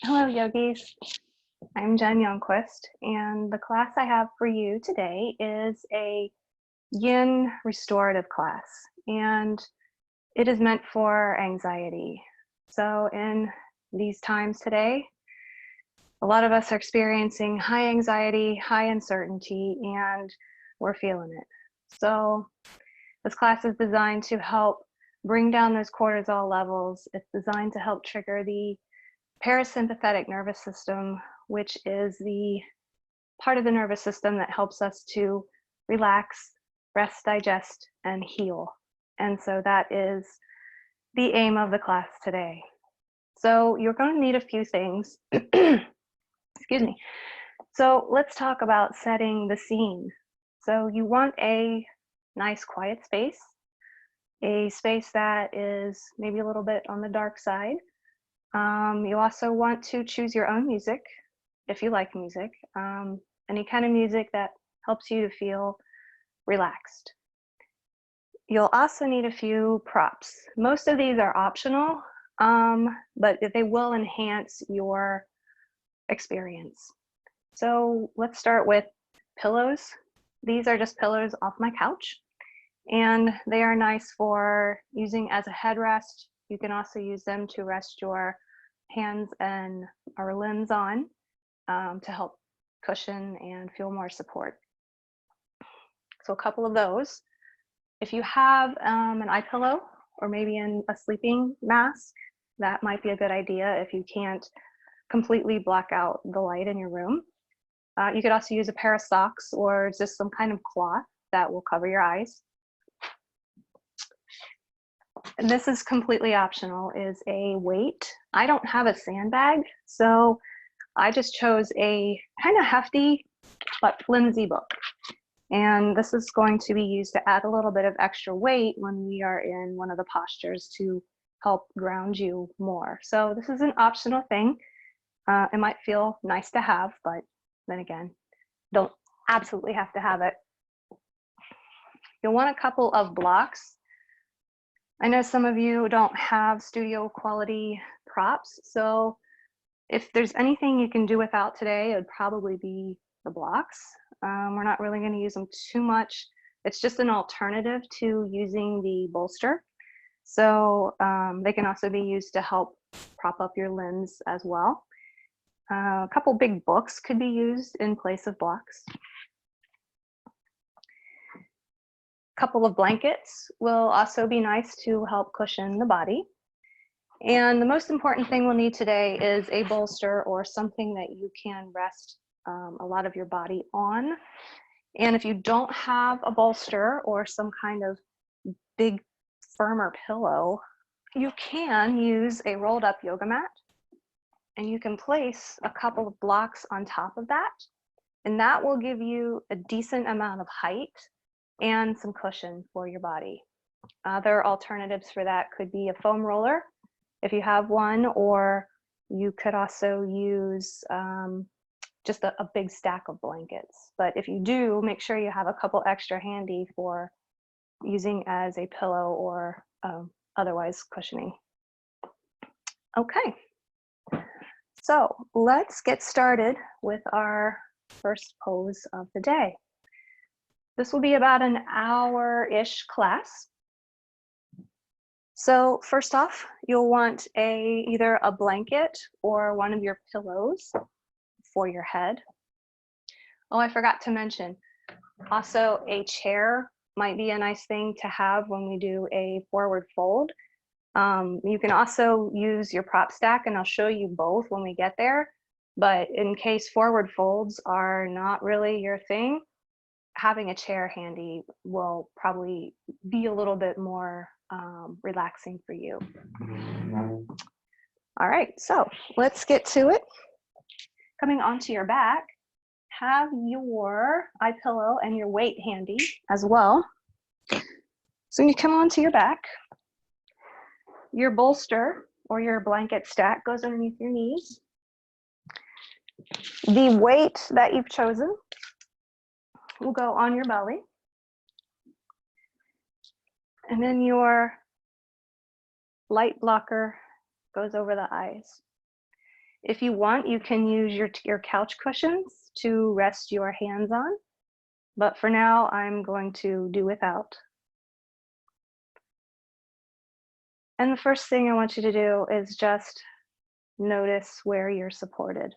Hello, yogis. I'm Jen Youngquist, and the class I have for you today is a yin restorative class, and it is meant for anxiety. So in these times today, a lot of us are experiencing high anxiety, high uncertainty, and we're feeling it. So this class is designed to help bring down those cortisol levels. It's designed to help trigger the parasympathetic nervous system, which is the part of the nervous system that helps us to relax, rest, digest, and heal. And so that is the aim of the class today. So you're going to need a few things. Excuse me. So let's talk about setting the scene. So you want a nice quiet space, a space that is maybe a little bit on the dark side. You also want to choose your own music, if you like music, any kind of music that helps you to feel relaxed. You'll also need a few props. Most of these are optional, but they will enhance your experience. So let's start with pillows. These are just pillows off my couch, and they are nice for using as a headrest. You can also use them to rest your hands and or limbs on to help cushion and feel more support. So a couple of those. If you have an eye pillow or maybe a sleeping mask, that might be a good idea if you can't completely block out the light in your room. You could also use a pair of socks or just some kind of cloth that will cover your eyes. And this is completely optional, is a weight. I don't have a sandbag, so I just chose a kind of hefty but flimsy book. And this is going to be used to add a little bit of extra weight when we are in one of the postures to help ground you more. So this is an optional thing. It might feel nice to have, but then again, don't absolutely have to have it. You'll want a couple of blocks. I know some of you don't have studio quality props, so if there's anything you can do without today, it would probably be the blocks. We're not really going to use them too much. It's just an alternative to using the bolster. So they can also be used to help prop up your limbs as well. A couple big books could be used in place of blocks. A couple of blankets will also be nice to help cushion the body. And the most important thing we'll need today is a bolster or something that you can rest a lot of your body on. And if you don't have a bolster or some kind of big, firmer pillow, you can use a rolled up yoga mat, and you can place a couple of blocks on top of that. And that will give you a decent amount of height and some cushion for your body. Other alternatives for that could be a foam roller, if you have one, or you could also use just a big stack of blankets. But if you do, make sure you have a couple extra handy for using as a pillow or otherwise cushioning. Okay, so let's get started with our first pose of the day. This will be about an hour-ish class. So first off, you'll want either a blanket or one of your pillows for your head. Oh, I forgot to mention, also a chair might be a nice thing to have when we do a forward fold. You can also use your prop stack, and I'll show you both when we get there. But in case forward folds are not really your thing, having a chair handy will probably be a little bit more relaxing for you. All right, so let's get to it. Coming onto your back, have your eye pillow and your weight handy as well. So when you come onto your back, your bolster or your blanket stack goes underneath your knees. The weight that you've chosen will go on your belly. And then your light blocker goes over the eyes. If you want, you can use your couch cushions to rest your hands on, but for now, I'm going to do without. And the first thing I want you to do is just notice where you're supported.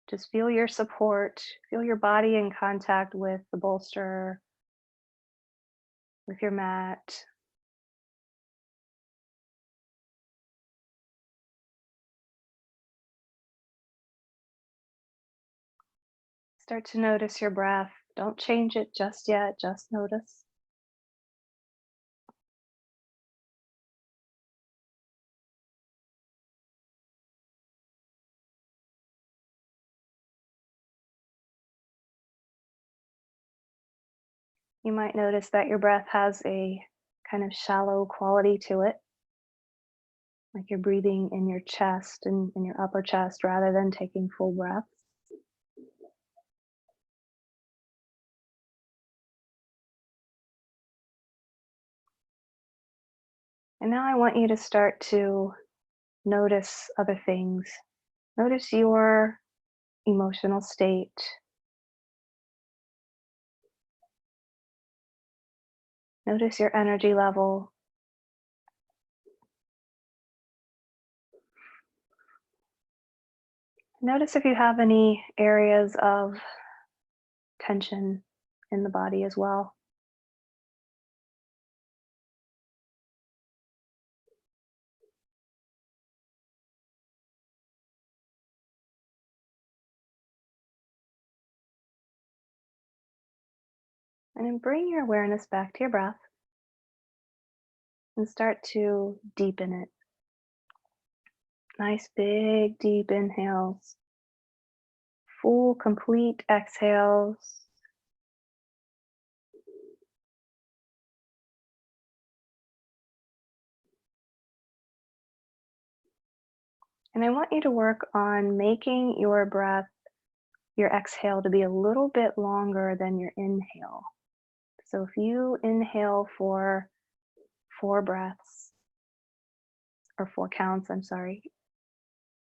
Just feel your support, feel your body in contact with the bolster, with your mat. Start to notice your breath. Don't change it just yet, just notice. You might notice that your breath has a kind of shallow quality to it, like you're breathing in your chest and in your upper chest rather than taking full breaths. And now I want you to start to notice other things. Notice your emotional state. Notice your energy level. Notice if you have any areas of tension in the body as well. And then bring your awareness back to your breath and start to deepen it. Nice big deep inhales, full complete exhales. And I want you to work on making your breath, your exhale, to be a little bit longer than your inhale. So if you inhale for 4 breaths, or 4 counts, I'm sorry,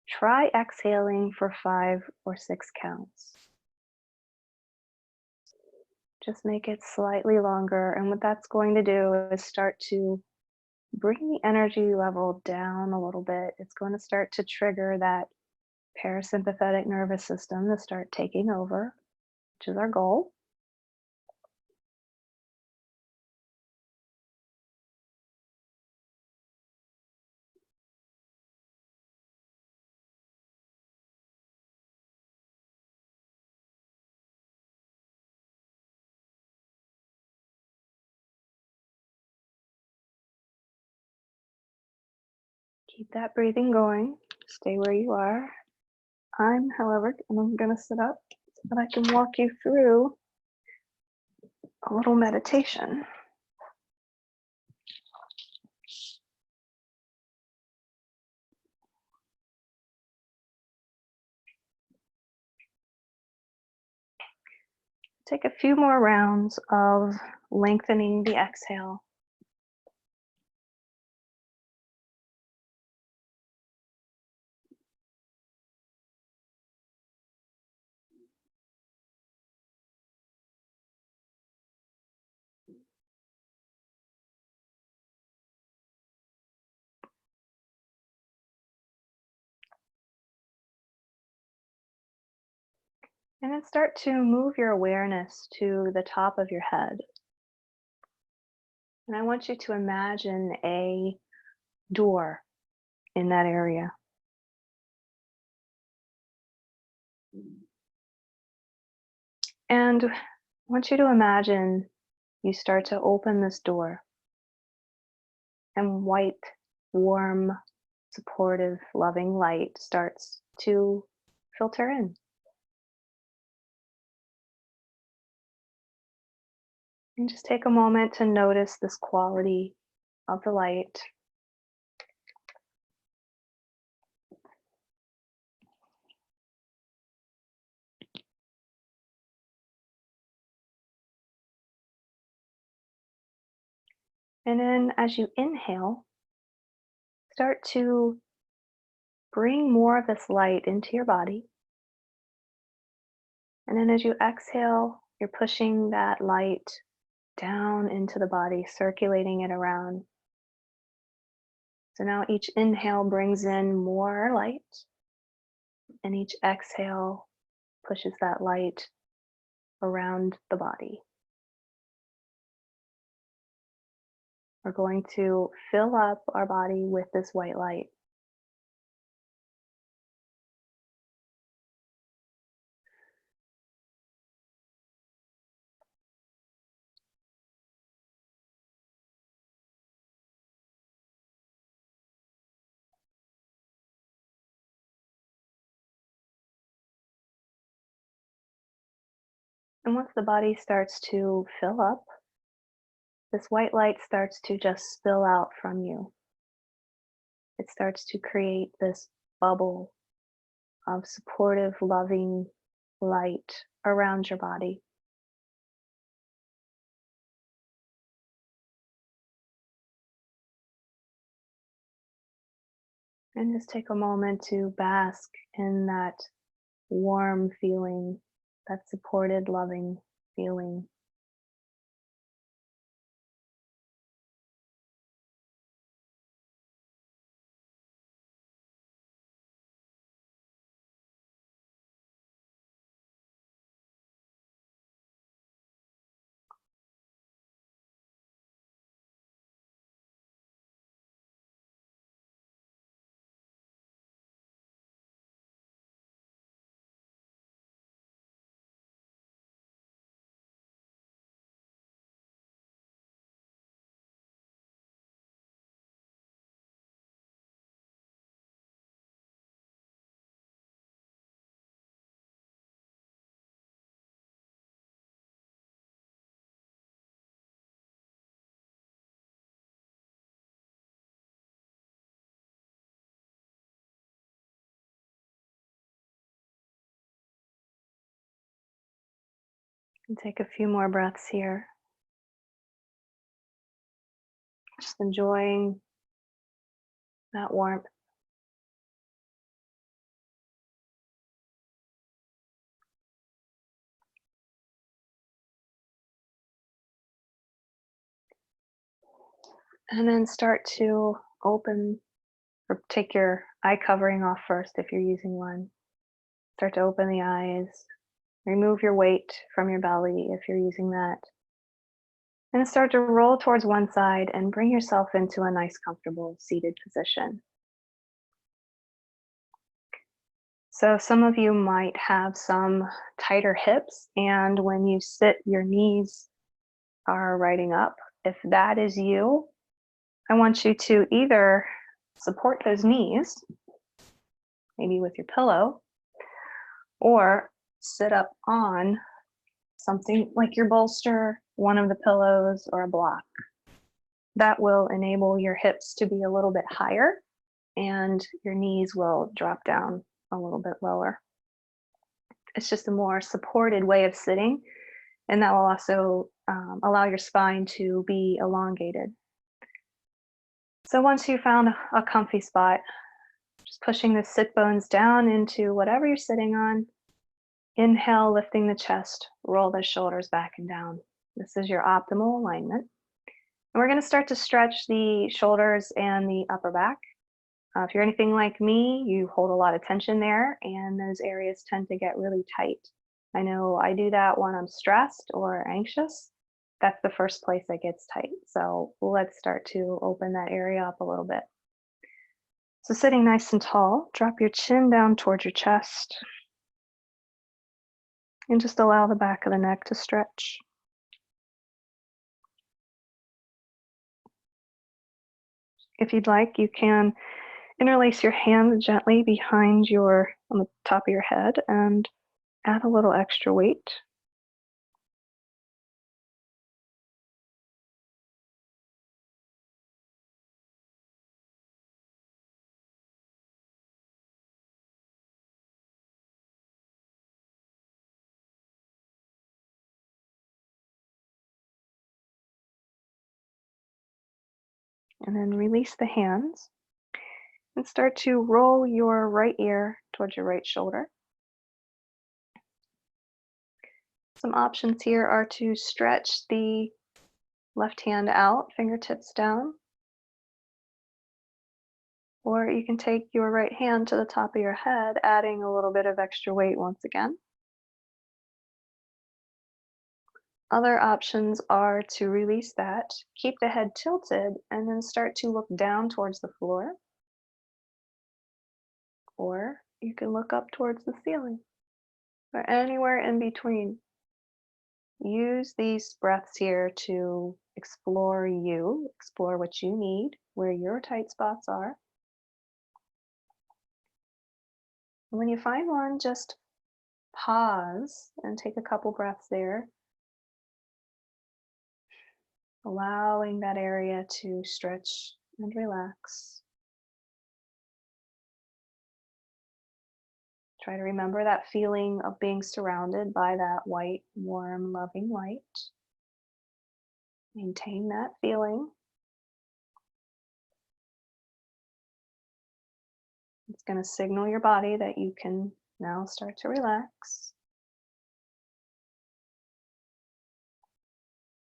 try exhaling for 5 or 6 counts. Just make it slightly longer. And what that's going to do is start to bring the energy level down a little bit. It's going to start to trigger that parasympathetic nervous system to start taking over, which is our goal. Keep that breathing going. Stay where you are. However, I'm going to sit up so that I can walk you through a little meditation. Take a few more rounds of lengthening the exhale. And then start to move your awareness to the top of your head. And I want you to imagine a door in that area. And I want you to imagine you start to open this door and white, warm, supportive, loving light starts to filter in. And just take a moment to notice this quality of the light. And then as you inhale, start to bring more of this light into your body. And then as you exhale, you're pushing that light down into the body, circulating it around. So now each inhale brings in more light, and each exhale pushes that light around the body. We're going to fill up our body with this white light. And once the body starts to fill up, this white light starts to just spill out from you. It starts to create this bubble of supportive, loving light around your body. And just take a moment to bask in that warm feeling, that supported, loving feeling. And take a few more breaths here, just enjoying that warmth. And then start to open or take your eye covering off first if you're using one. Start to open the eyes. Remove your weight from your belly if you're using that. And start to roll towards one side and bring yourself into a nice, comfortable seated position. So some of you might have some tighter hips, and when you sit, your knees are riding up. If that is you, I want you to either support those knees, maybe with your pillow, or sit up on something like your bolster, one of the pillows, or a block. That will enable your hips to be a little bit higher and your knees will drop down a little bit lower. It's just a more supported way of sitting, and that will also allow your spine to be elongated. So once you found a comfy spot, just pushing the sit bones down into whatever you're sitting on. Inhale, lifting the chest, roll the shoulders back and down. This is your optimal alignment. And we're going to start to stretch the shoulders and the upper back. If you're anything like me, you hold a lot of tension there, and those areas tend to get really tight. I know I do that when I'm stressed or anxious. That's the first place that gets tight. So let's start to open that area up a little bit. So sitting nice and tall, drop your chin down towards your chest, and just allow the back of the neck to stretch. If you'd like, you can interlace your hands gently on the top of your head and add a little extra weight. And then release the hands. And start to roll your right ear towards your right shoulder. Some options here are to stretch the left hand out, fingertips down, or you can take your right hand to the top of your head, adding a little bit of extra weight once again. Other options are to release that, keep the head tilted, and then start to look down towards the floor, or you can look up towards the ceiling, or anywhere in between. Use these breaths here to explore you, explore what you need, where your tight spots are. When you find one, just pause and take a couple breaths there, allowing that area to stretch and relax. Try to remember that feeling of being surrounded by that white, warm, loving light. Maintain that feeling. It's going to signal your body that you can now start to relax.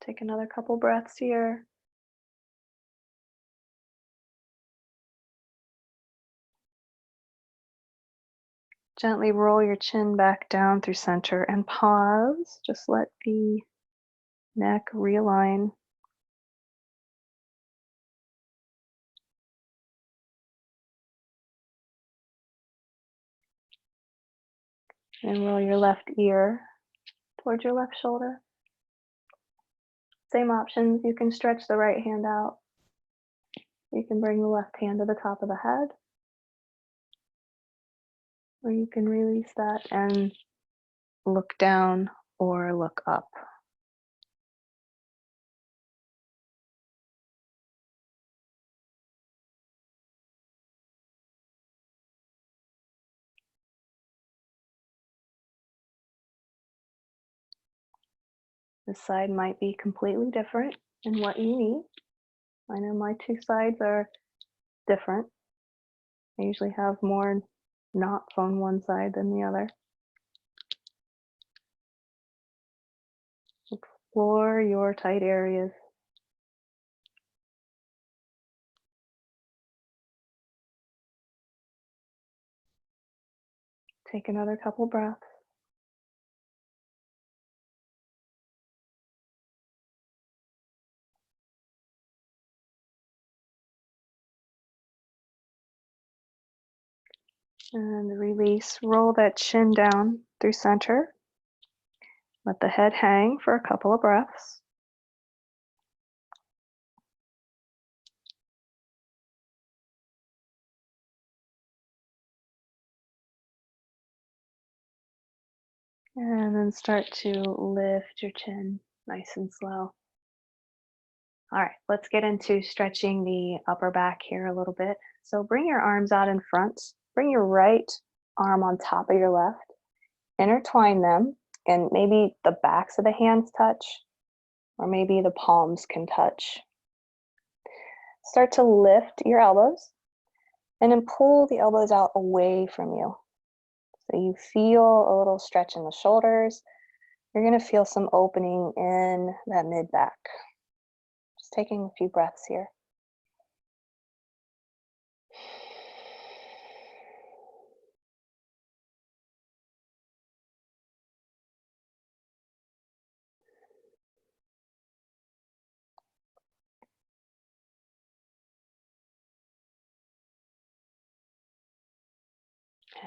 Take another couple breaths here. Gently roll your chin back down through center and pause. Just let the neck realign. And roll your left ear towards your left shoulder. Same options. You can stretch the right hand out. You can bring the left hand to the top of the head. Or you can release that and look down or look up. This side might be completely different in what you need. I know my two sides are different. I usually have more knots on one side than the other. Explore your tight areas. Take another couple breaths. And release. Roll that chin down through center. Let the head hang for a couple of breaths. And then start to lift your chin nice and slow. All right, let's get into stretching the upper back here a little bit. So bring your arms out in front. Bring your right arm on top of your left. Intertwine them, and maybe the backs of the hands touch, or maybe the palms can touch. Start to lift your elbows, and then pull the elbows out away from you. So you feel a little stretch in the shoulders. You're going to feel some opening in that mid back. Just taking a few breaths here.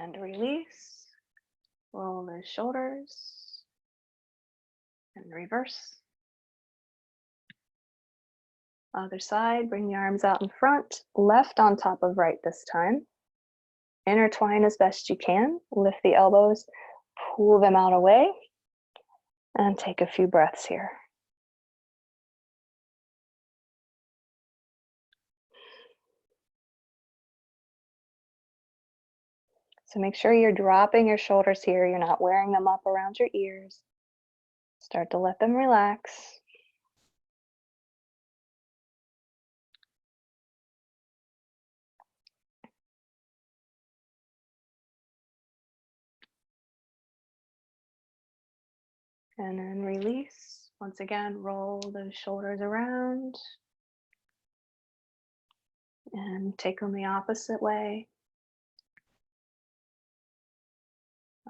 And release. Roll the shoulders. And reverse. Other side, bring the arms out in front. Left on top of right this time. Intertwine as best you can. Lift the elbows. Pull them out away. And take a few breaths here. So make sure you're dropping your shoulders here. You're not wearing them up around your ears. Start to let them relax. And then release. Once again, roll those shoulders around and take them the opposite way.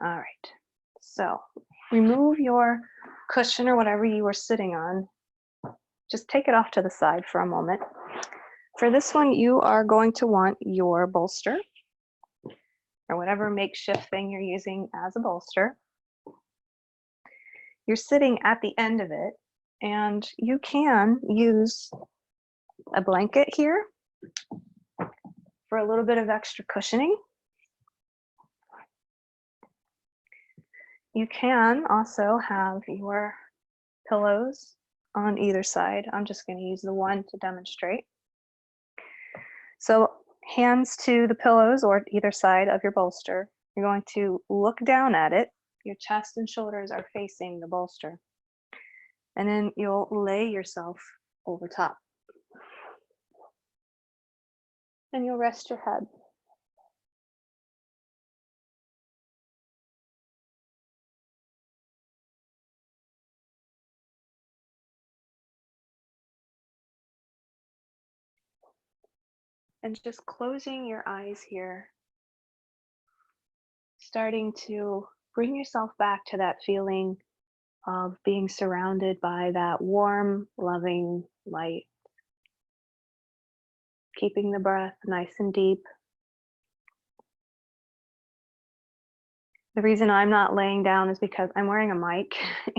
All right. So remove your cushion or whatever you were sitting on. Just take it off to the side for a moment. For this one, you are going to want your bolster or whatever makeshift thing you're using as a bolster. You're sitting at the end of it, and you can use a blanket here for a little bit of extra cushioning. You can also have your pillows on either side. I'm just going to use the one to demonstrate. So hands to the pillows or either side of your bolster. You're going to look down at it. Your chest and shoulders are facing the bolster. And then you'll lay yourself over top. And you'll rest your head. And just closing your eyes here, starting to bring yourself back to that feeling of being surrounded by that warm, loving light. Keeping the breath nice and deep. The reason I'm not laying down is because I'm wearing a mic,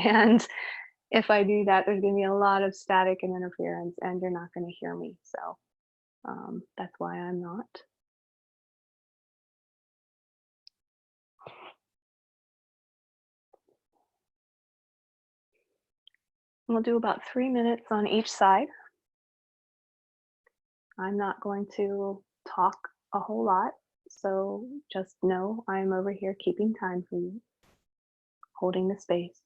and if I do that, there's going to be a lot of static and interference, and you're not going to hear me. So that's why I'm not. We'll do about 3 minutes on each side. I'm not going to talk a whole lot, so just know I'm over here keeping time for you, holding the space.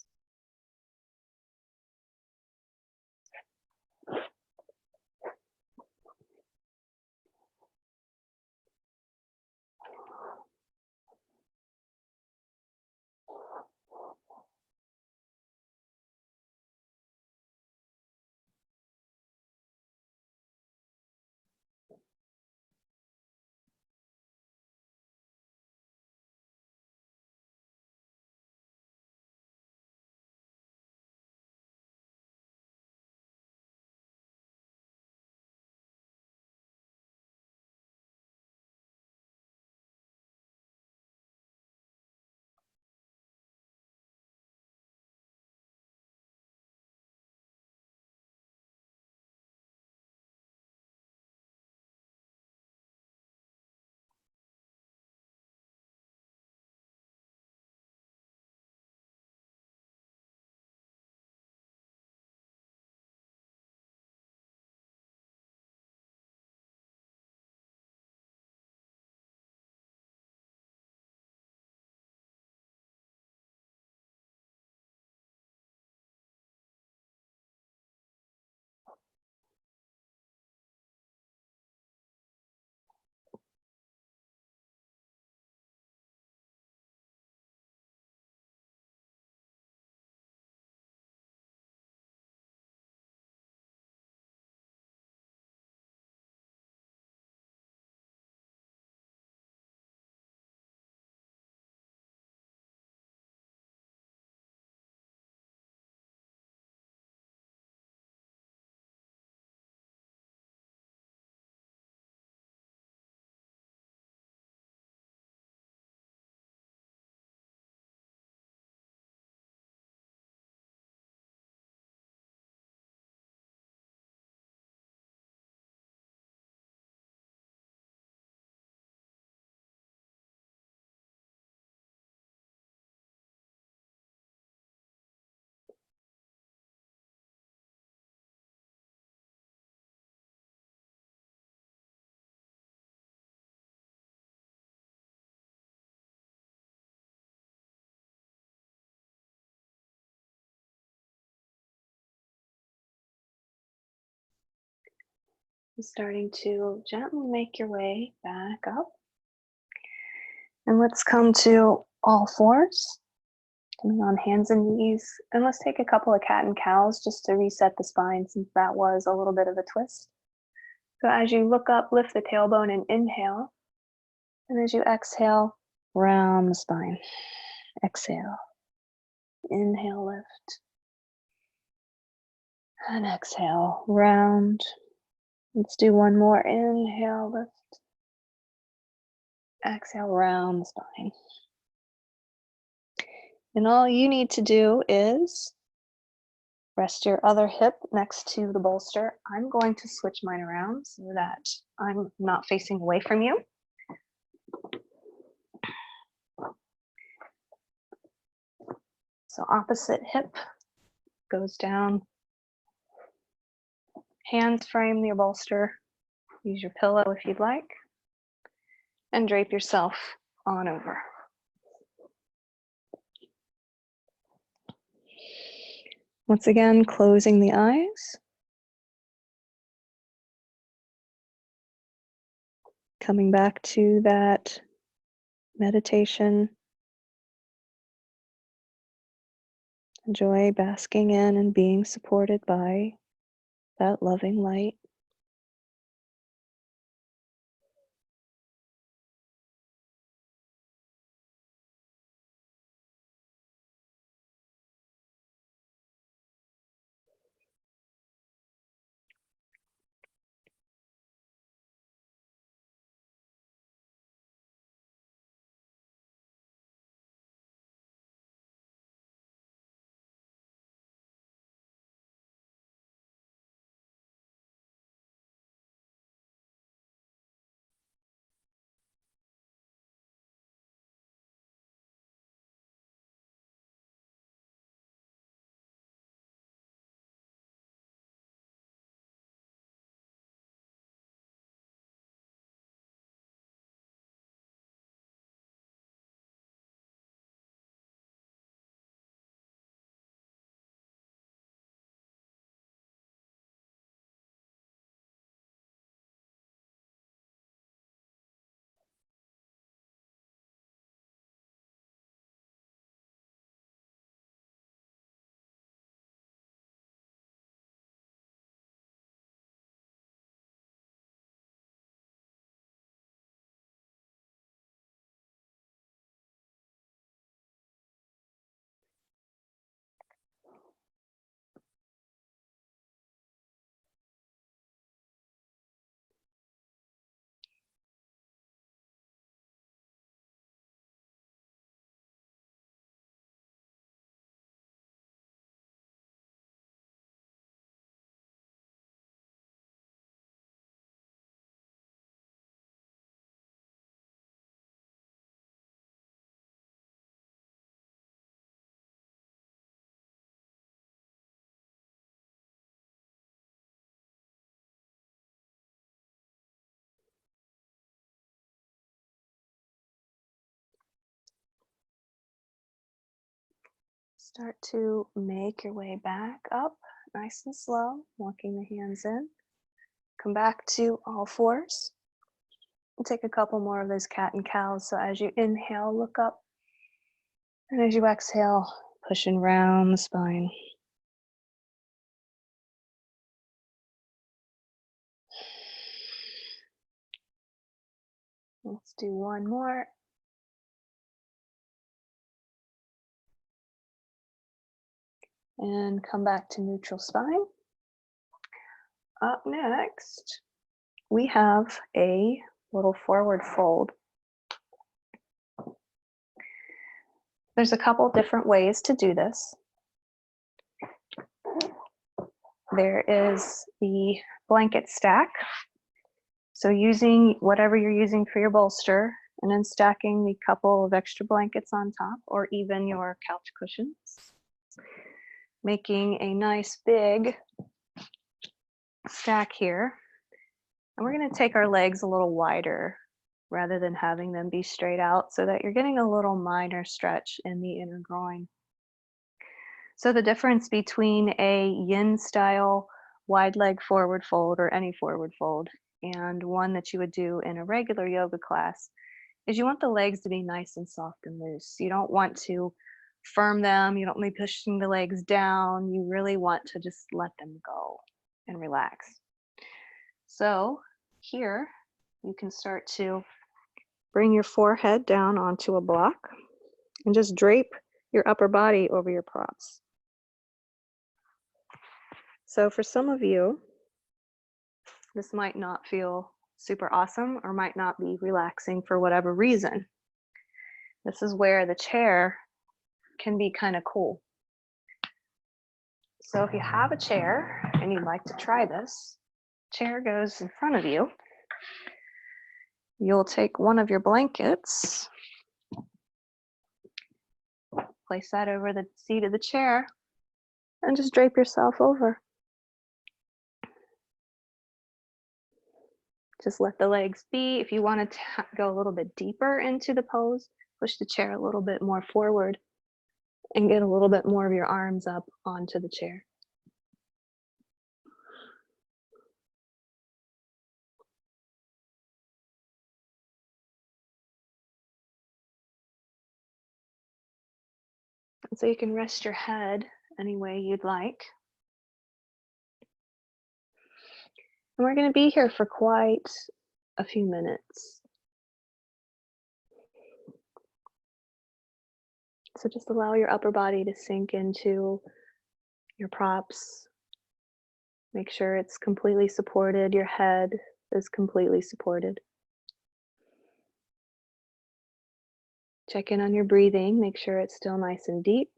Starting to gently make your way back up. And let's come to all fours. Coming on hands and knees. And let's take a couple of cat and cows just to reset the spine since that was a little bit of a twist. So as you look up, lift the tailbone and inhale. And as you exhale, round the spine. Exhale. Inhale, lift. And exhale, round. Let's do one more. Inhale, lift. Exhale, round the spine. And all you need to do is rest your other hip next to the bolster. I'm going to switch mine around so that I'm not facing away from you. So opposite hip goes down. Hands frame your bolster. Use your pillow if you'd like. And drape yourself on over. Once again, closing the eyes. Coming back to that meditation. Enjoy basking in and being supported by that loving light. Start to make your way back up, nice and slow, walking the hands in. Come back to all fours. And take a couple more of those cat and cows. So as you inhale, look up. And as you exhale, pushing round the spine. Let's do one more. And come back to neutral spine. Up next, we have a little forward fold. There's a couple different ways to do this. There is the blanket stack. So using whatever you're using for your bolster and then stacking the couple of extra blankets on top or even your couch cushions, making a nice big stack here. And we're going to take our legs a little wider rather than having them be straight out so that you're getting a little minor stretch in the inner groin. So the difference between a yin style wide leg forward fold or any forward fold and one that you would do in a regular yoga class is you want the legs to be nice and soft and loose. You don't want to firm them. You don't want to be pushing the legs down. You really want to just let them go and relax. So here you can start to bring your forehead down onto a block and just drape your upper body over your props. So for some of you, this might not feel super awesome or might not be relaxing for whatever reason. This is where the chair can be kind of cool. So if you have a chair and you'd like to try this, chair goes in front of you. You'll take one of your blankets, place that over the seat of the chair, and just drape yourself over. Just let the legs be. If you want to go a little bit deeper into the pose, push the chair a little bit more forward and get a little bit more of your arms up onto the chair. And so you can rest your head any way you'd like. And we're going to be here for quite a few minutes. So just allow your upper body to sink into your props. Make sure it's completely supported. Your head is completely supported. Check in on your breathing. Make sure it's still nice and deep.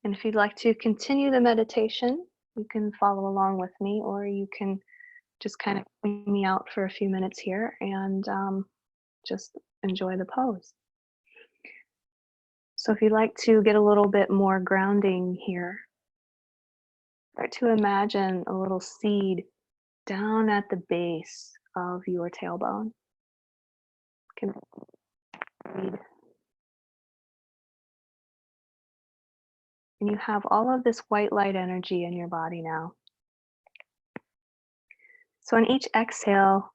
And if you'd like to continue the meditation, you can follow along with me, or you can just kind of clean me out for a few minutes here and just enjoy the pose. So if you'd like to get a little bit more grounding here, start to imagine a little seed down at the base of your tailbone. Can read. And you have all of this white light energy in your body now. So on each exhale,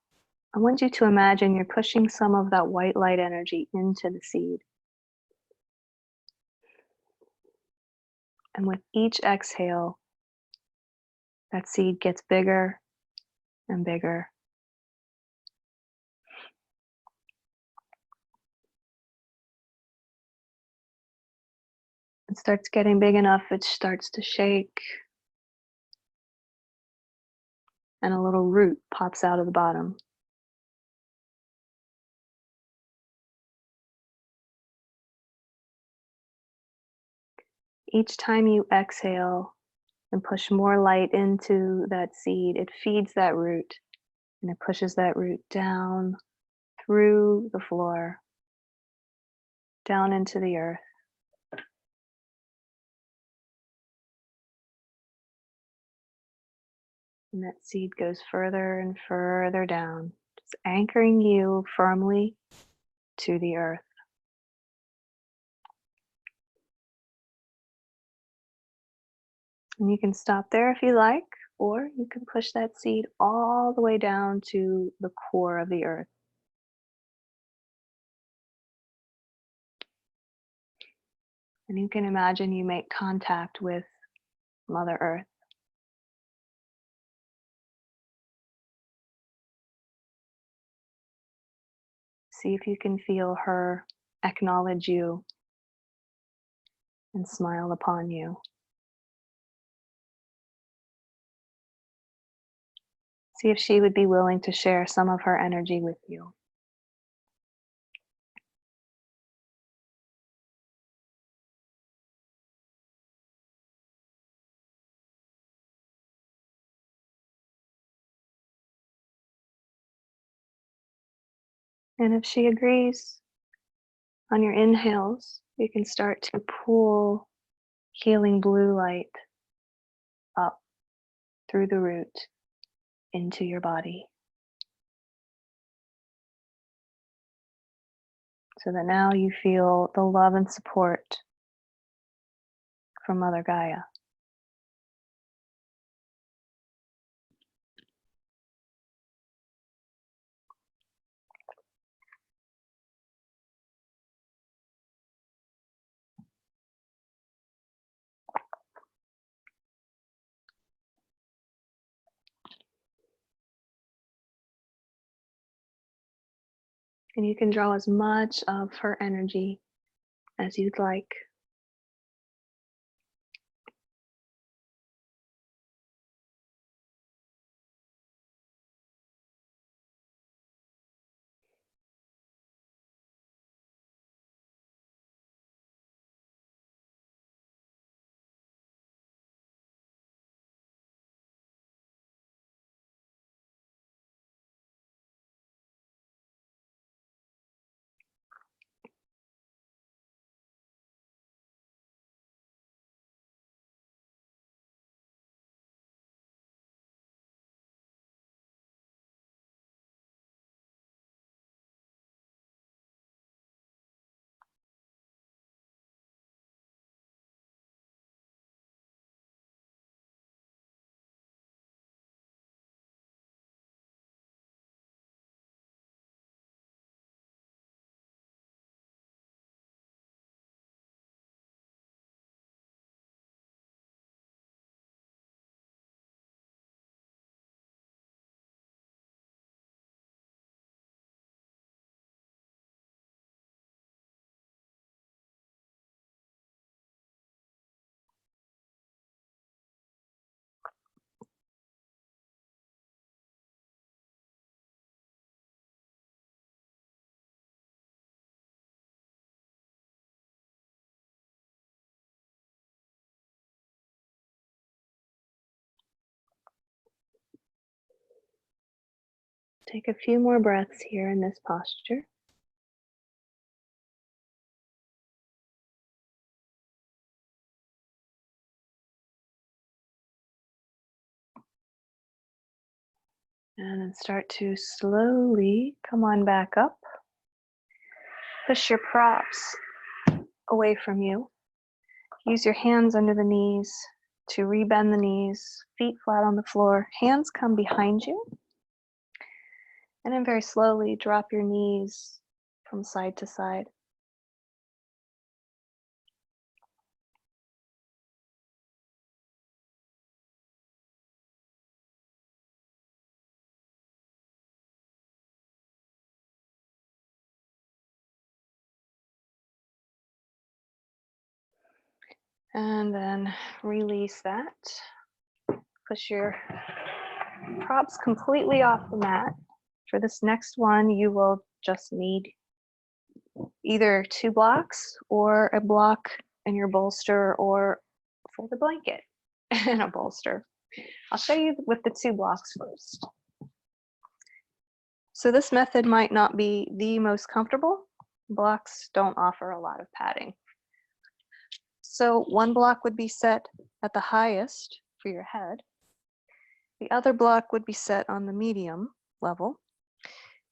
I want you to imagine you're pushing some of that white light energy into the seed. And with each exhale, that seed gets bigger and bigger. It starts getting big enough, it starts to shake. And a little root pops out of the bottom. Each time you exhale and push more light into that seed, it feeds that root and it pushes that root down through the floor, down into the earth. And that seed goes further and further down, just anchoring you firmly to the earth. And you can stop there if you like, or you can push that seed all the way down to the core of the earth. And you can imagine you make contact with Mother Earth. See if you can feel her acknowledge you and smile upon you. See if she would be willing to share some of her energy with you. And if she agrees, on your inhales, you can start to pull healing blue light up through the root into your body. So that now you feel the love and support from Mother Gaia. And you can draw as much of her energy as you'd like. Take a few more breaths here in this posture. And then start to slowly come on back up. Push your props away from you. Use your hands under the knees to rebend the knees, feet flat on the floor. Hands come behind you. And then very slowly drop your knees from side to side. And then release that. Push your props completely off the mat. For this next one, you will just need either 2 blocks or a block in your bolster or fold a blanket in a bolster. I'll show you with the 2 blocks first. So this method might not be the most comfortable. Blocks don't offer a lot of padding. So 1 block would be set at the highest for your head. The other block would be set on the medium level.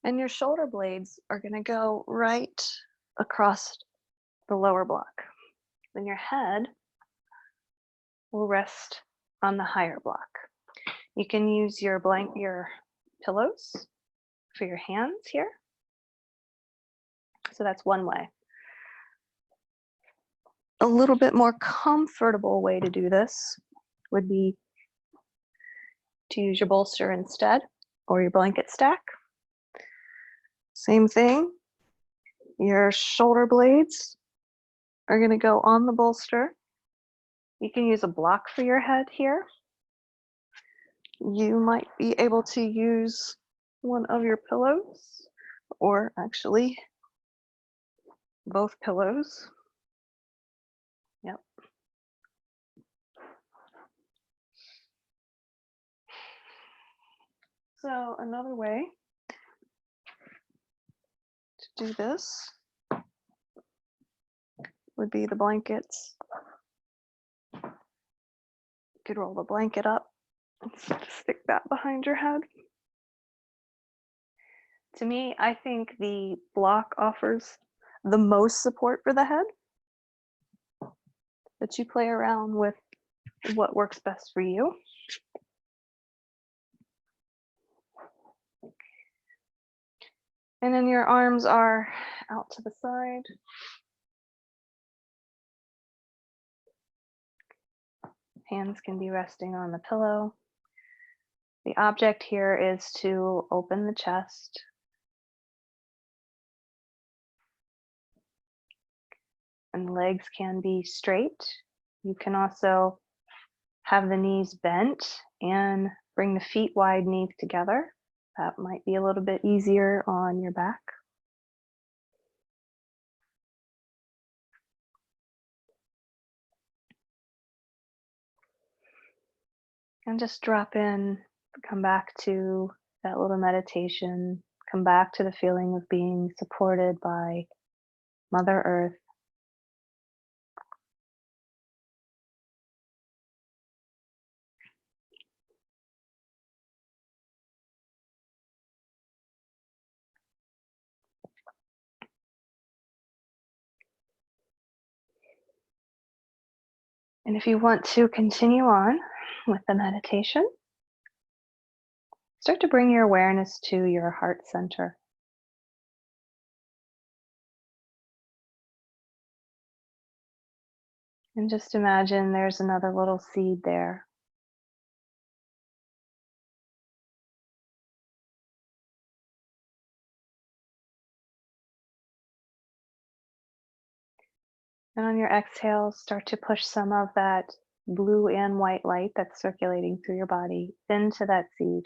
And your shoulder blades are going to go right across the lower block. Then your head will rest on the higher block. You can use your pillows for your hands here. So that's one way. A little bit more comfortable way to do this would be to use your bolster instead, or your blanket stack. Same thing. Your shoulder blades are going to go on the bolster. You can use a block for your head here. You might be able to use one of your pillows, or actually both pillows. Yep. So another way to do this would be the blankets. You could roll the blanket up and stick that behind your head. To me, I think the block offers the most support for the head, but you play around with what works best for you. And then your arms are out to the side. Hands can be resting on the pillow. The object here is to open the chest and the legs can be straight. You can also have the knees bent and bring the feet wide knees together. That might be a little bit easier on your back. And just drop in, come back to that little meditation, come back to the feeling of being supported by Mother Earth. And if you want to continue on with the meditation, start to bring your awareness to your heart center. And just imagine there's another little seed there. And on your exhale, start to push some of that blue and white light that's circulating through your body into that seed.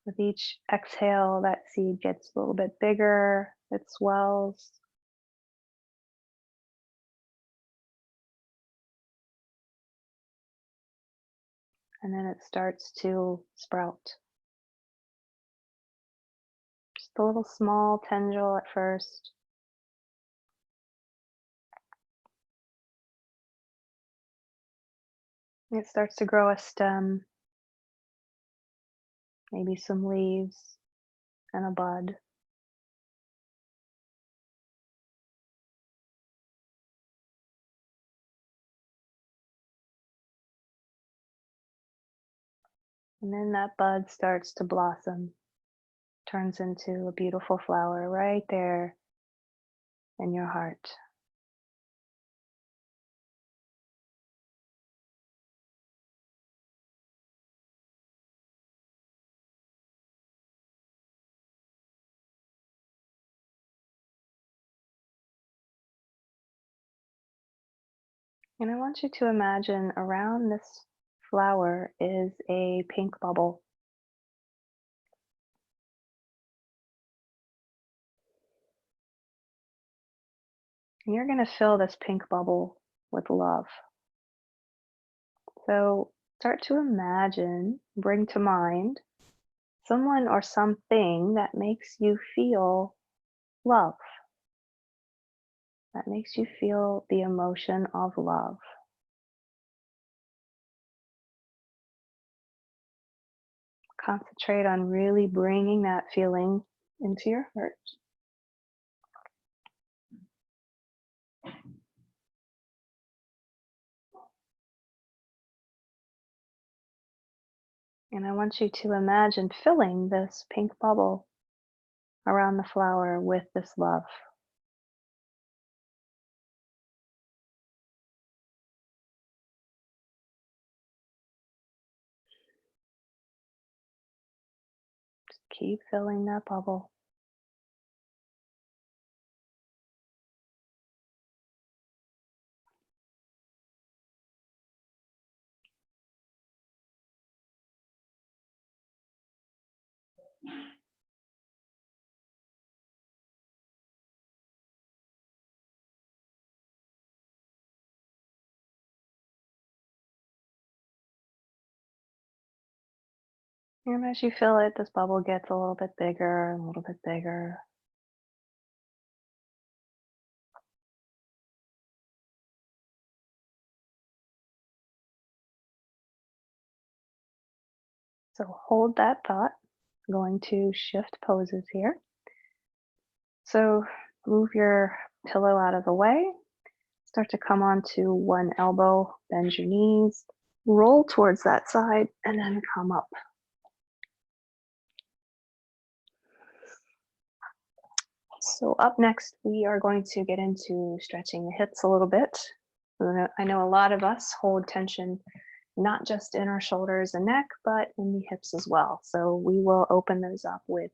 With each exhale, that seed gets a little bit bigger, it swells. And then it starts to sprout. Just a little small tendril at first. It starts to grow a stem, maybe some leaves and a bud. And then that bud starts to blossom, turns into a beautiful flower right there in your heart. And I want you to imagine around this flower is a pink bubble. And you're going to fill this pink bubble with love. So start to imagine, bring to mind someone or something that makes you feel love, that makes you feel the emotion of love. Concentrate on really bringing that feeling into your heart. And I want you to imagine filling this pink bubble around the flower with this love. Just keep filling that bubble. And as you fill it, this bubble gets a little bit bigger and a little bit bigger. So hold that thought. I'm going to shift poses here. So move your pillow out of the way. Start to come onto one elbow, bend your knees, roll towards that side, and then come up. So up next, we are going to get into stretching the hips a little bit. I know a lot of us hold tension not just in our shoulders and neck, but in the hips as well. So we will open those up with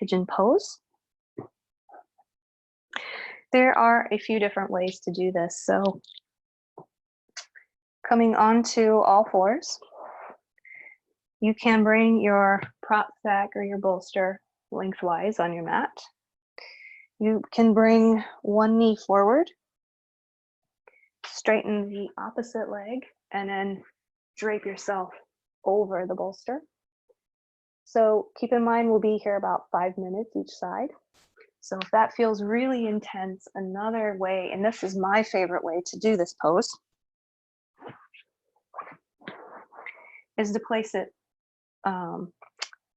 pigeon pose. There are a few different ways to do this. So coming onto all fours, you can bring your prop sack or your bolster lengthwise on your mat. You can bring one knee forward, straighten the opposite leg, and then drape yourself over the bolster. So keep in mind, we'll be here about 5 minutes each side. So if that feels really intense, another way, and this is my favorite way to do this pose, is to place it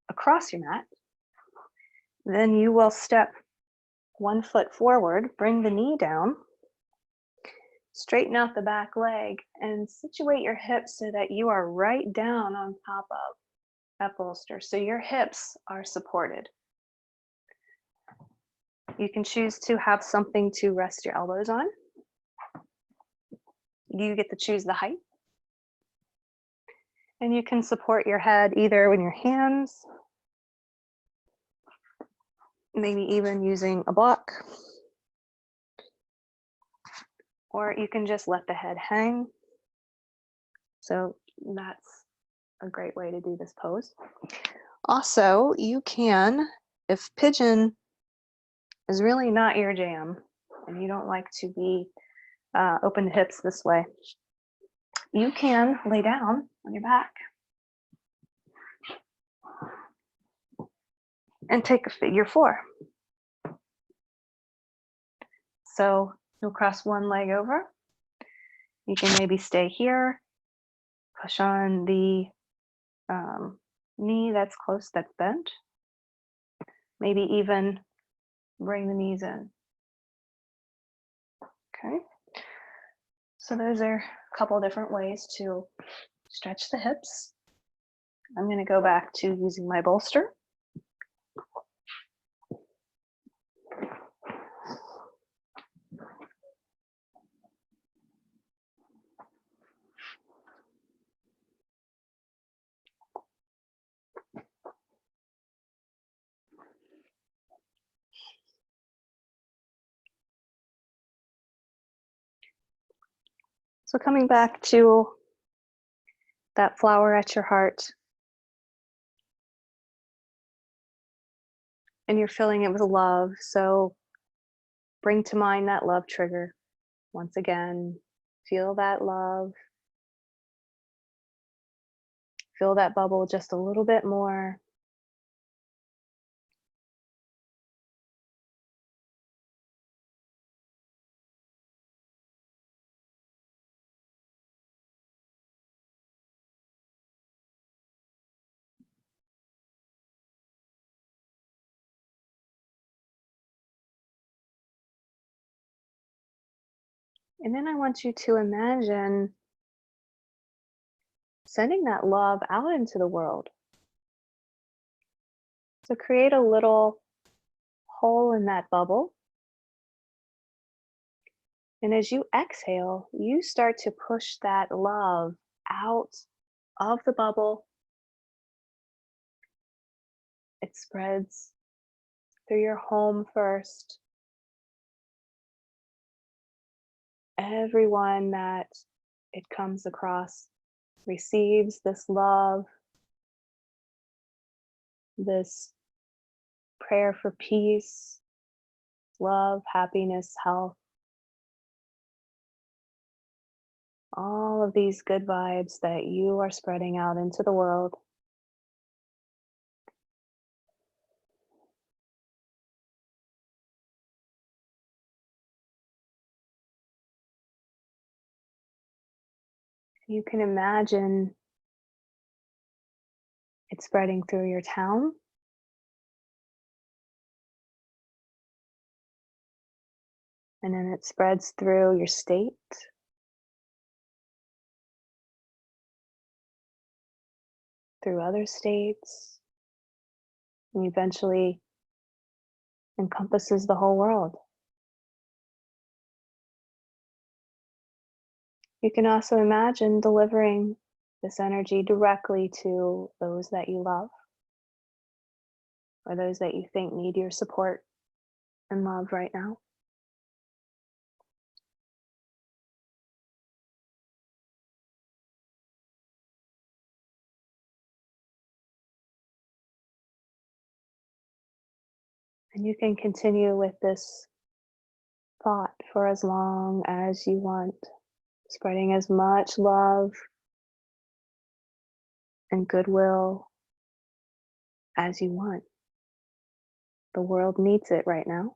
across your mat. Then you will step 1 foot forward, bring the knee down, straighten out the back leg, and situate your hips so that you are right down on top of that bolster. So your hips are supported. You can choose to have something to rest your elbows on. You get to choose the height. And you can support your head either with your hands, maybe even using a block, or you can just let the head hang. So that's a great way to do this pose. Also, you can, if pigeon is really not your jam and you don't like to be open to hips this way, you can lay down on your back and take a figure 4. So you'll cross one leg over. You can maybe stay here, push on the knee that's close, that's bent. Maybe even bring the knees in. Okay. So those are a couple different ways to stretch the hips. I'm going to go back to using my bolster. So coming back to that flower at your heart, and you're filling it with love. So bring to mind that love trigger. Once again, feel that love. Feel that bubble just a little bit more. And then I want you to imagine sending that love out into the world. So create a little hole in that bubble. And as you exhale, you start to push that love out of the bubble. It spreads through your home first. Everyone that it comes across receives this love, this prayer for peace, love, happiness, health. All of these good vibes that you are spreading out into the world. You can imagine it spreading through your town. And then it spreads through your state. Through other states. And eventually encompasses the whole world. You can also imagine delivering this energy directly to those that you love. or those that you think need your support and love right now. And you can continue with this thought for as long as you want, spreading as much love and goodwill as you want. The world needs it right now.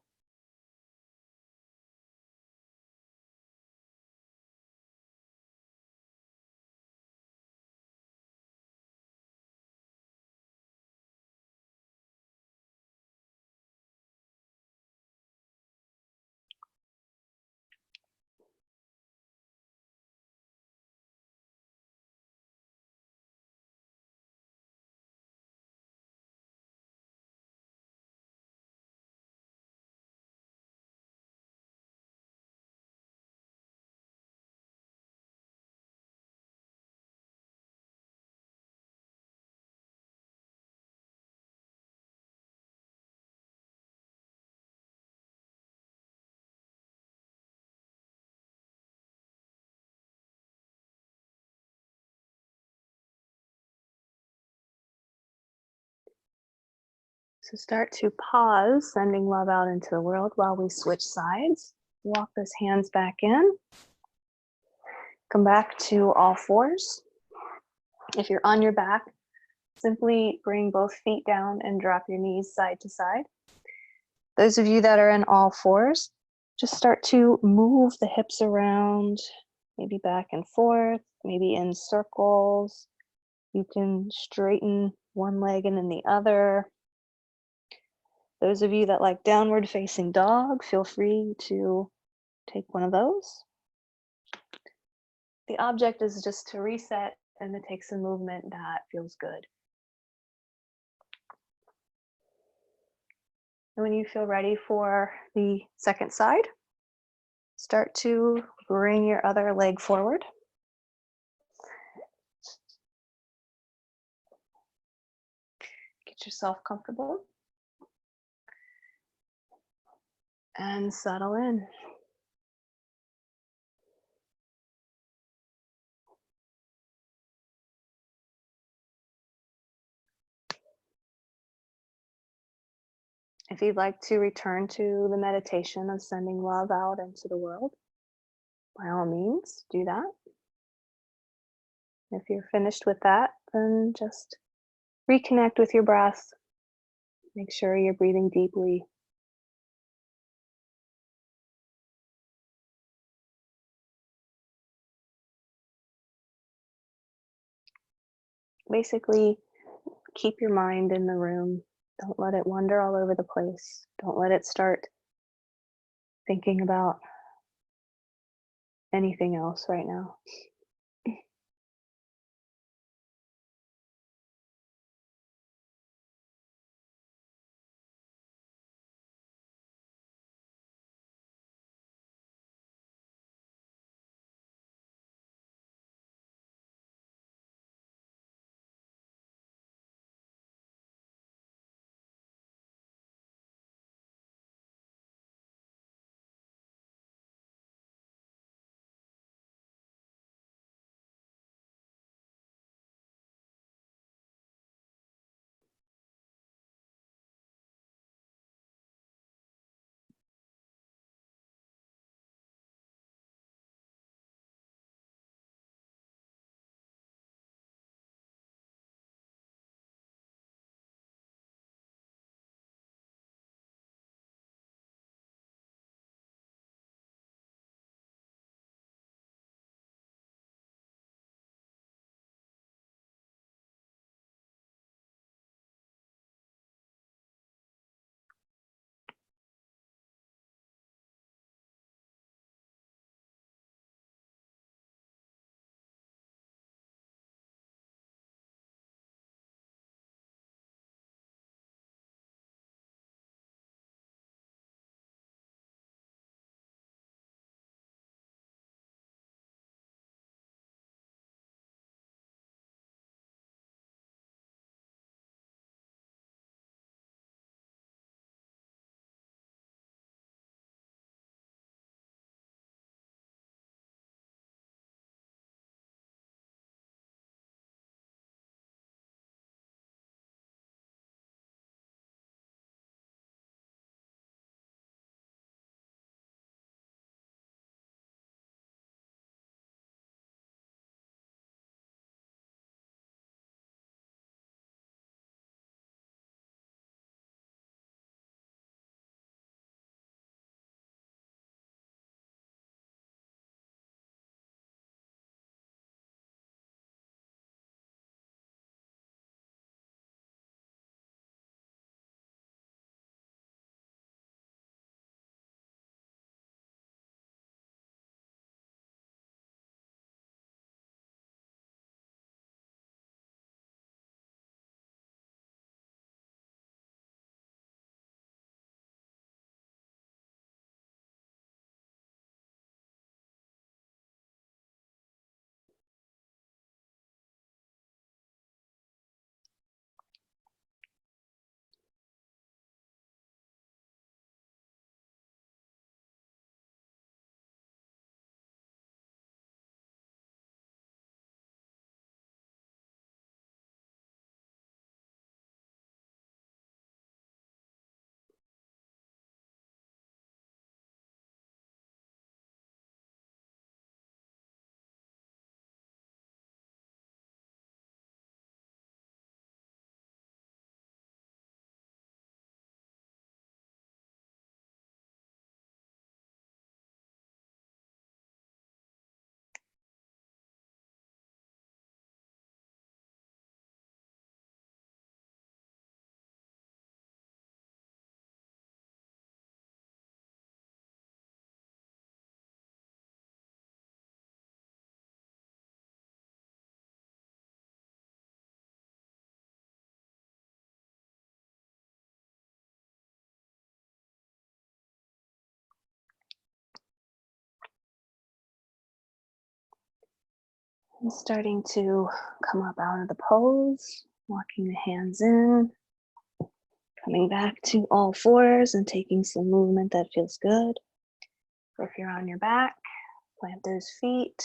So start to pause, sending love out into the world while we switch sides. Walk those hands back in. Come back to all fours. If you're on your back, simply bring both feet down and drop your knees side to side. Those of you that are in all fours, just start to move the hips around, maybe back and forth, maybe in circles. You can straighten one leg and then the other. Those of you that like downward facing dog, feel free to take one of those. The object is just to reset and to take some movement that feels good. And when you feel ready for the second side, start to bring your other leg forward. Get yourself comfortable and settle in. If you'd like to return to the meditation of sending love out into the world, by all means, do that. If you're finished with that, then just reconnect with your breath. Make sure you're breathing deeply. Basically, keep your mind in the room. Don't let it wander all over the place. Don't let it start thinking about anything else right now. And starting to come up out of the pose, walking the hands in, coming back to all fours and taking some movement that feels good. If you're on your back, plant those feet,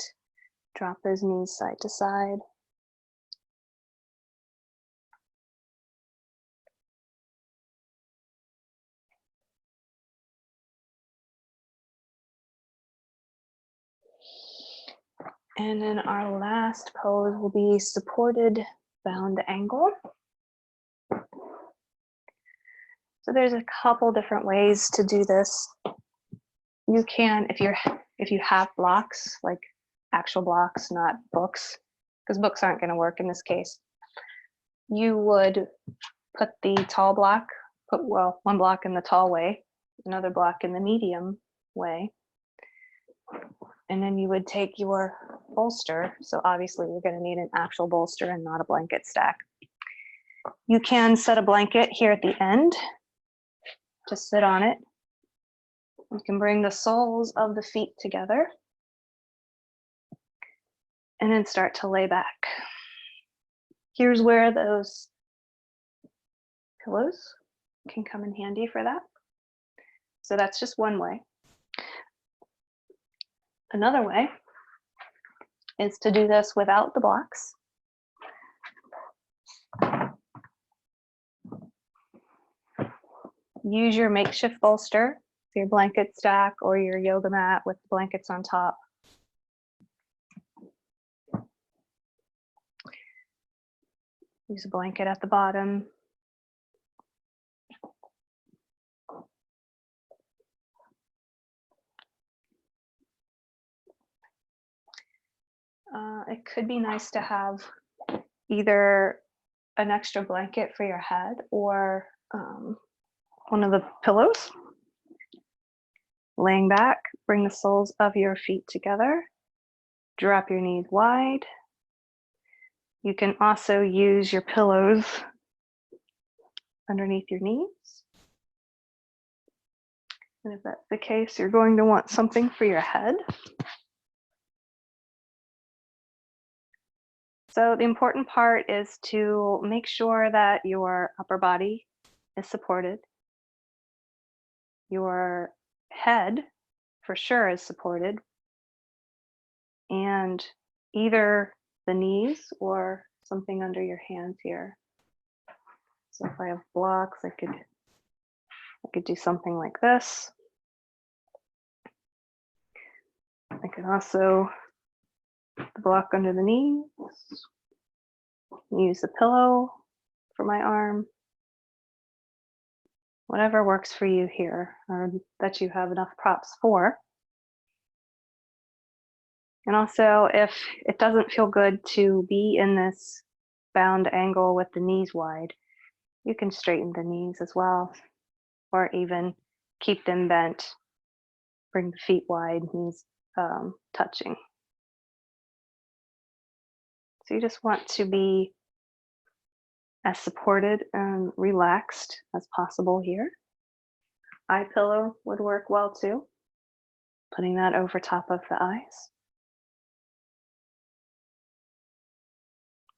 drop those knees side to side. And then our last pose will be supported bound angle. So there's a couple different ways to do this. You can, if you have blocks, like actual blocks, not books, because books aren't going to work in this case, you would put the tall block, one block in the tall way, another block in the medium way, and then you would take your bolster. So obviously you're going to need an actual bolster and not a blanket stack. You can set a blanket here at the end to sit on it. You can bring the soles of the feet together and then start to lay back. Here's where those pillows can come in handy for that. So that's just one way. Another way is to do this without the blocks. Use your makeshift bolster, your blanket stack or your yoga mat with blankets on top. Use a blanket at the bottom. It could be nice to have either an extra blanket for your head or one of the pillows. Laying back, bring the soles of your feet together. Drop your knees wide. You can also use your pillows underneath your knees. And if that's the case, you're going to want something for your head. So the important part is to make sure that your upper body is supported. Your head for sure is supported. And either the knees or something under your hands here. So if I have blocks, I could do something like this. I could also block under the knees, use the pillow for my arm, whatever works for you here, or that you have enough props for. And also, if it doesn't feel good to be in this bound angle with the knees wide, you can straighten the knees as well, or even keep them bent, bring the feet wide, knees touching. So you just want to be as supported and relaxed as possible here. Eye pillow would work well too. Putting that over top of the eyes.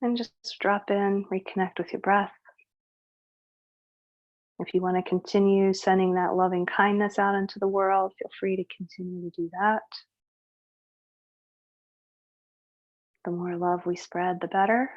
And just drop in, reconnect with your breath. If you want to continue sending that loving kindness out into the world, feel free to continue to do that. The more love we spread, the better.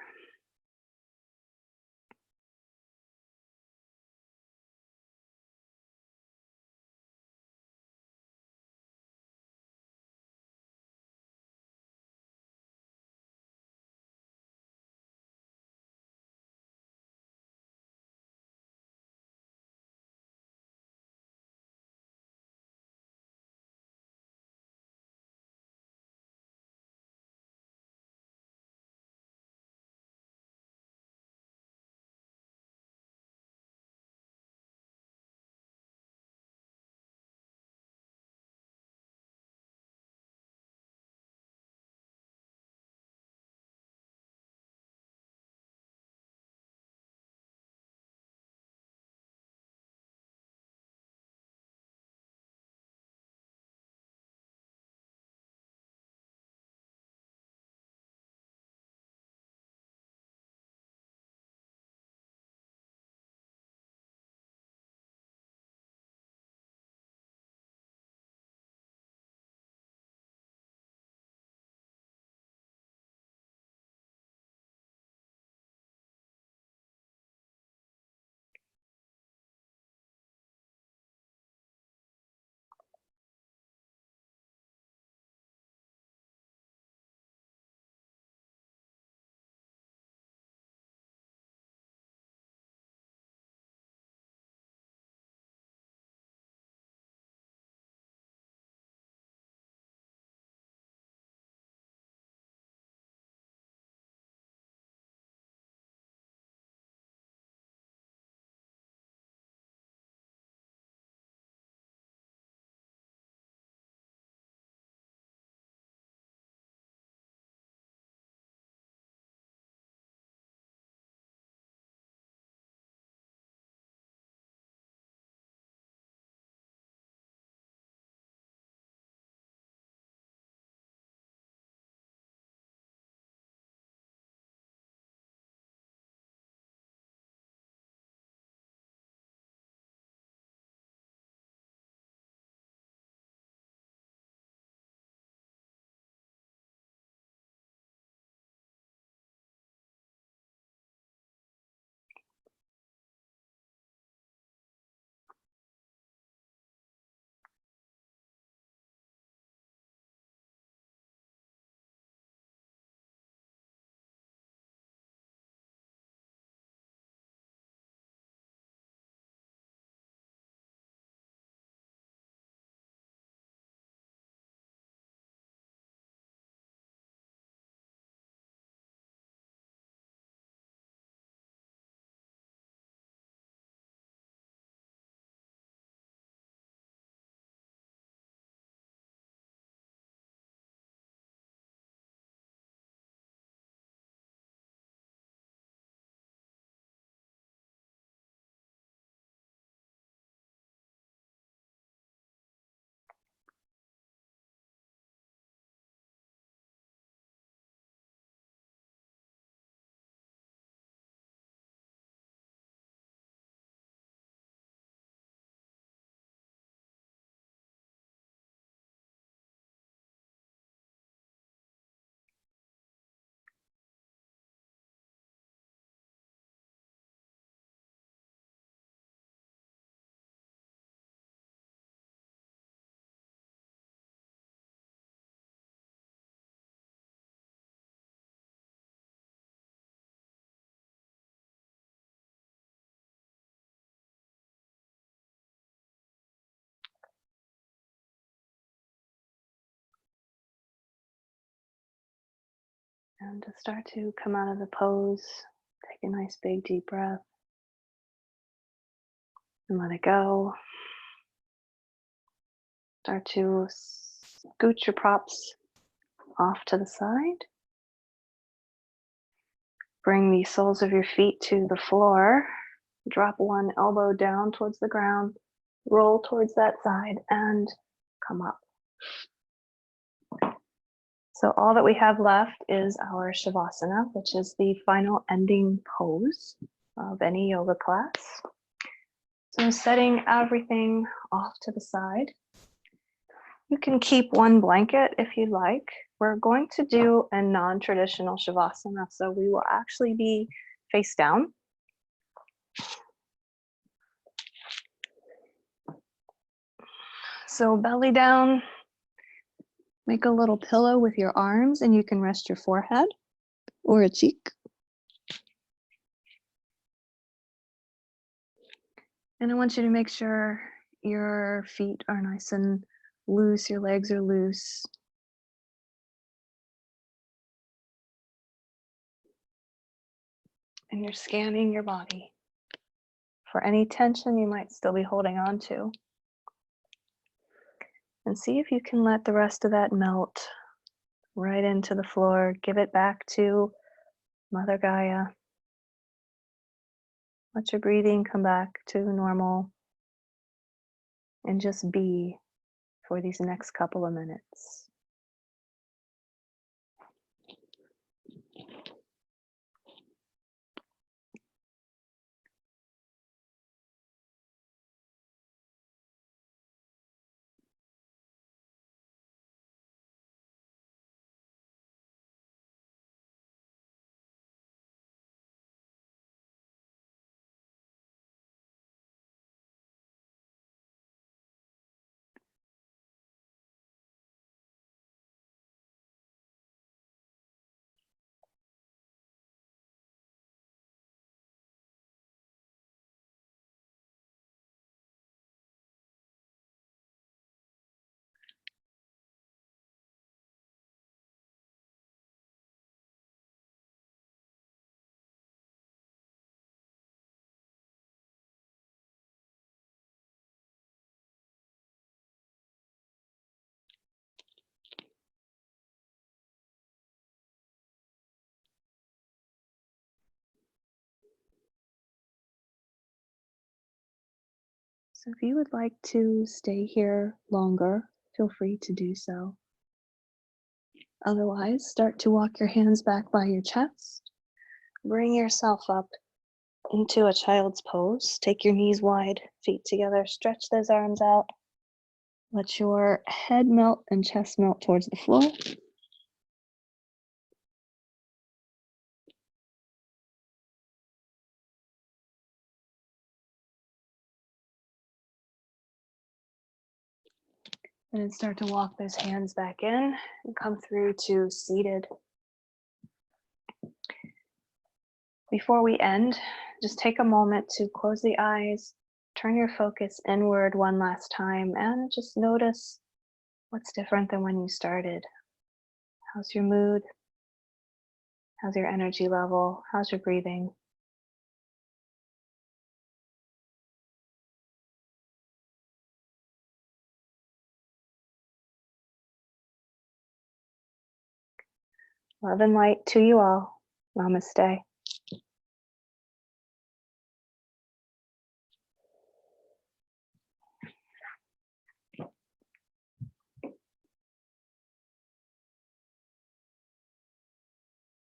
And to start to come out of the pose, take a nice big deep breath and let it go. Start to scoot your props off to the side. Bring the soles of your feet to the floor. Drop one elbow down towards the ground. Roll towards that side and come up. So all that we have left is our Shavasana, which is the final ending pose of any yoga class. So setting everything off to the side. You can keep one blanket if you'd like. We're going to do a non-traditional Shavasana, so we will actually be face down. So belly down. Make a little pillow with your arms and you can rest your forehead or a cheek. And I want you to make sure your feet are nice and loose, your legs are loose. And you're scanning your body for any tension you might still be holding on to. And see if you can let the rest of that melt right into the floor. Give it back to Mother Gaia. Let your breathing come back to normal. And just be for these next couple of minutes. So if you would like to stay here longer, feel free to do so. Otherwise, start to walk your hands back by your chest. Bring yourself up into a child's pose. Take your knees wide, feet together, stretch those arms out. Let your head melt and chest melt towards the floor. And then start to walk those hands back in and come through to seated. Before we end, just take a moment to close the eyes, turn your focus inward one last time, and just notice what's different than when you started. How's your mood? How's your energy level? How's your breathing? Love and light to you all. Namaste.